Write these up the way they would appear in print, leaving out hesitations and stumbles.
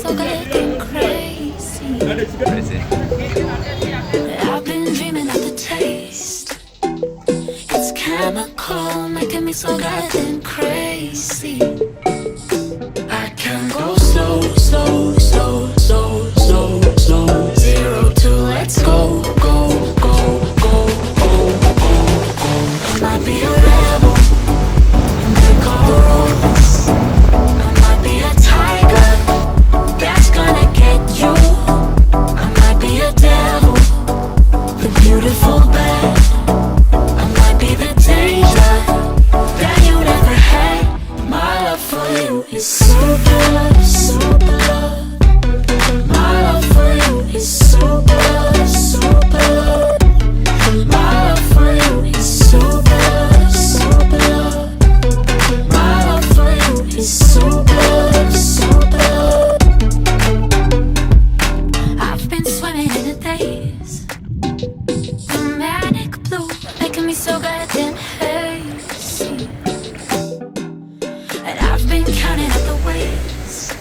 so good and crazy. I've been dreaming of the taste. It's chemical, making me so good and crazy. I can go slow, slow, slow, slow, slow, slow. 0 to let's go, go, go, go, go, go, go. I might be a rebel and break all the rules. I might be a tiger that's gonna get you. I might be a devil, the beautiful bad. I might be the danger that you never had. My love for you is super love, super love. My love for you is super love, super love. My love for you is super love, super love. My love for you is super love, super love. I've been swimming in a daze, a manic blue, making me so goddamn hazy. And I've been counting up the ways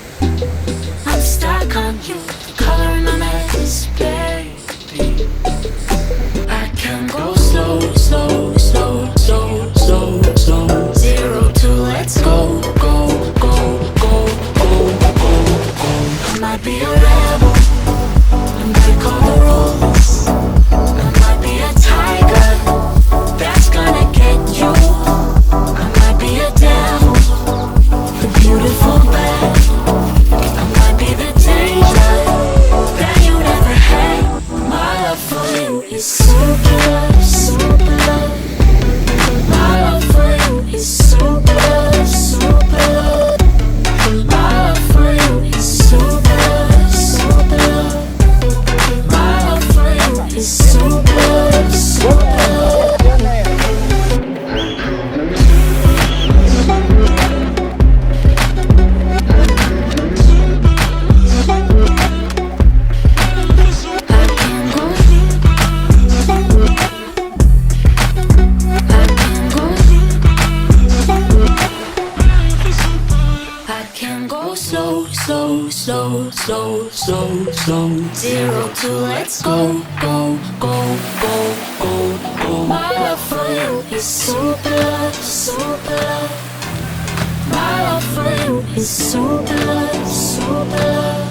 I'm stuck on you, coloring my madness, baby. I can go slow, slow, slow, slow, slow, slow. 0 to let's go, go, go, go, go, go, go. I might be a rebel and break all the rules. I might be a tiger that's gonna get you. I might be a devil, the beautiful bad. I might be the danger that you never had. My love for you is super love, super love. My love for you is super love, super love. My love for you is super love, super love. My love for you is super love, super love. I can go slow, slow, slow, slow, slow, slow. 0 to let's go, go, go, go, go, go. My love for you is super love, super love. My love for you is super love, super love.